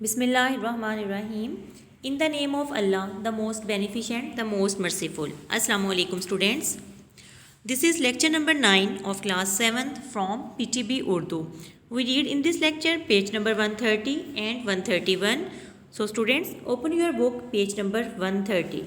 Bismillahirrahmanirrahim. In the name of Allah, the most beneficent, the most merciful. Assalamu alaikum students. This is lecture number 9 of class 7th from PTB Urdu. We read in this lecture page number 130 and 131. So students, open your book page number 130.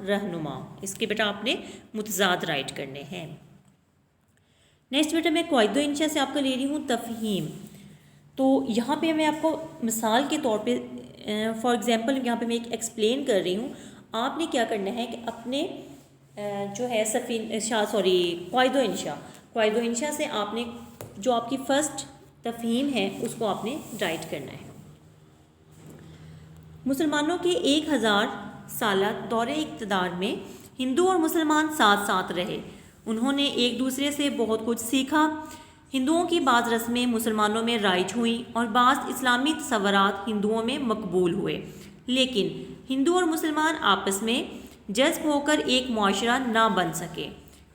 رہنما. اس کے بیٹا آپ نے متضاد right کرنے ہیں. Next بیٹا میں قواعد و انشاء سے آپ کا لے رہی ہوں تفہیم. تو یہاں پہ میں آپ کو مثال کے طور پہ فار ایگزامپل یہاں پہ میں ایک ایکسپلین کر رہی ہوں. آپ نے کیا کرنا ہے کہ اپنے جو ہے قواعد و انشاء سے آپ نے جو آپ کی فرسٹ تفہیم ہے اس کو آپ نے رائٹ کرنا ہے. مسلمانوں کے 1000 سالہ دور اقتدار میں ہندو اور مسلمان ساتھ ساتھ رہے. انہوں نے ایک دوسرے سے بہت کچھ سیکھا. ہندوؤں کی بعض رسمیں مسلمانوں میں رائج ہوئیں اور بعض اسلامی تصورات ہندوؤں میں مقبول ہوئے، لیکن ہندو اور مسلمان آپس میں جذب ہو کر ایک معاشرہ نہ بن سکے.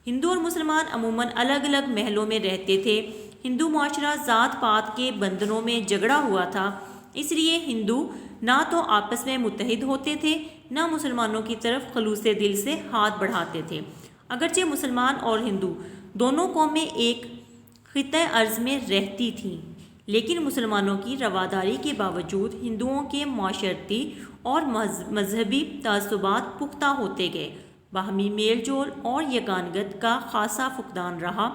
ہندو اور مسلمان عموماً الگ الگ محلوں میں رہتے تھے. ہندو معاشرہ ذات پات کے بندھنوں میں جگڑا ہوا تھا، اس لیے ہندو نہ تو آپس میں متحد ہوتے تھے نہ مسلمانوں کی طرف خلوص دل سے ہاتھ بڑھاتے تھے. اگرچہ مسلمان اور ہندو دونوں قومیں ایک خطۂ ارض میں رہتی تھیں، لیکن مسلمانوں کی رواداری کے باوجود ہندوؤں کے معاشرتی اور مذہبی تعصبات پختہ ہوتے گئے. باہمی میل جول اور یگانگت کا خاصا فقدان رہا.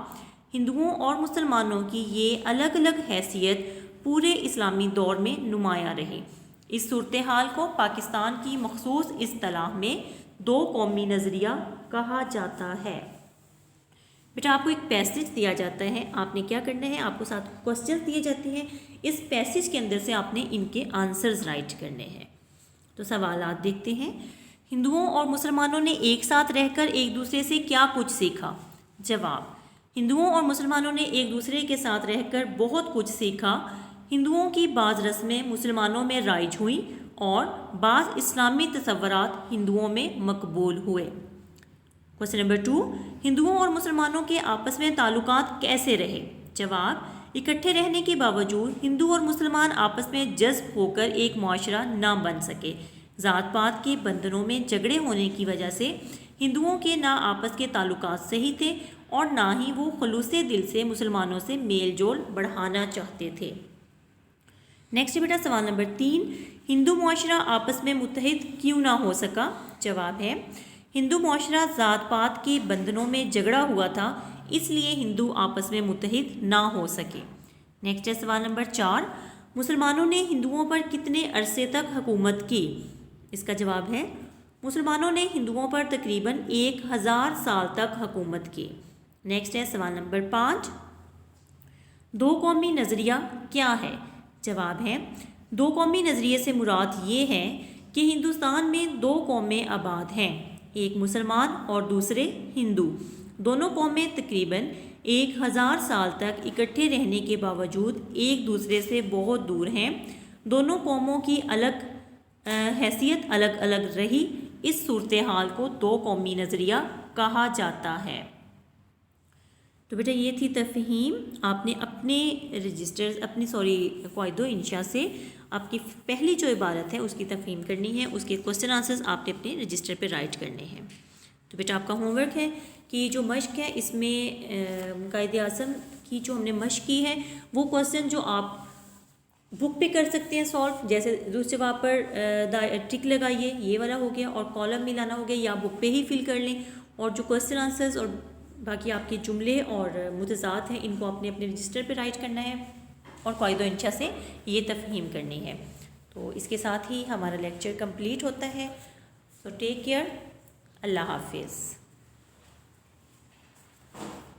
ہندوؤں اور مسلمانوں کی یہ الگ الگ حیثیت پورے اسلامی دور میں نمایاں رہی. اس صورتحال کو پاکستان کی مخصوص اصطلاح میں دو قومی نظریہ کہا جاتا ہے. بیٹا آپ کو ایک پیسج دیا جاتا ہے، آپ نے کیا کرنا ہے، آپ کو ساتھ کوسچنز دیے جاتے ہیں. اس پیسج کے اندر سے آپ نے ان کے آنسرز رائٹ کرنے ہیں. تو سوالات دیکھتے ہیں. ہندوؤں اور مسلمانوں نے ایک ساتھ رہ کر ایک دوسرے سے کیا کچھ سیکھا؟ جواب: ہندوؤں اور مسلمانوں نے ایک دوسرے کے ساتھ رہ کر بہت کچھ سیکھا. ہندوؤں کی بعض رسمیں مسلمانوں میں رائج ہوئیں اور بعض اسلامی تصورات ہندوؤں میں مقبول ہوئے. کوسچن نمبر 2، ہندوؤں اور مسلمانوں کے آپس میں تعلقات کیسے رہے؟ جواب: اکٹھے رہنے کے باوجود ہندو اور مسلمان آپس میں جذب ہو کر ایک معاشرہ نہ بن سکے. ذات پات کے بندھنوں میں جھگڑے ہونے کی وجہ سے ہندوؤں کے نہ آپس کے تعلقات صحیح تھے اور نہ ہی وہ خلوص دل سے مسلمانوں سے میل جول بڑھانا چاہتے تھے. نیکسٹ بیٹا سوال نمبر 3، ہندو معاشرہ آپس میں متحد کیوں نہ ہو سکا؟ جواب ہے ہندو معاشرہ ذات پات کے بندھنوں میں جھگڑا ہوا تھا، اس لیے ہندو آپس میں متحد نہ ہو سکے. نیکسٹ ہے سوال نمبر 4، مسلمانوں نے ہندوؤں پر کتنے عرصے تک حکومت کی؟ اس کا جواب ہے مسلمانوں نے ہندوؤں پر تقریباً 1000 سال تک حکومت کی. نیکسٹ ہے سوال نمبر 5، دو قومی نظریہ کیا ہے؟ جواب ہے دو قومی نظریے سے مراد یہ ہے کہ ہندوستان میں دو قومیں آباد ہیں، ایک مسلمان اور دوسرے ہندو. دونوں قومیں تقریباً 1000 سال تک اکٹھے رہنے کے باوجود ایک دوسرے سے بہت دور ہیں. دونوں قوموں کی حیثیت الگ الگ رہی. اس صورتحال کو دو قومی نظریہ کہا جاتا ہے. تو بیٹا یہ تھی تفہیم. آپ نے اپنے قواعد و انشاء سے آپ کی پہلی جو عبارت ہے اس کی تفہیم کرنی ہے، اس کے کوسچن آنسرز آپ نے اپنے رجسٹر پہ رائٹ کرنے ہیں. تو بیٹا آپ کا ہوم ورک ہے کہ جو مشق ہے اس میں قائد اعظم کی جو ہم نے مشق کی ہے وہ کوسچن جو آپ بک پہ کر سکتے ہیں سالو، جیسے درست جواب پر ٹک لگائیے، یہ والا ہو گیا، اور کالم ملانا ہو گیا، یا بک پہ ہی فل کر لیں. اور جو کوسچن آنسرز اور باقی آپ کے جملے اور متضاد ہیں ان کو آپ نے اپنے رجسٹر پہ رائٹ کرنا ہے اور قواعد و انشاء سے یہ تفہیم کرنی ہے. تو اس کے ساتھ ہی ہمارا لیکچر کمپلیٹ ہوتا ہے. سو ٹیک کیئر. اللہ حافظ.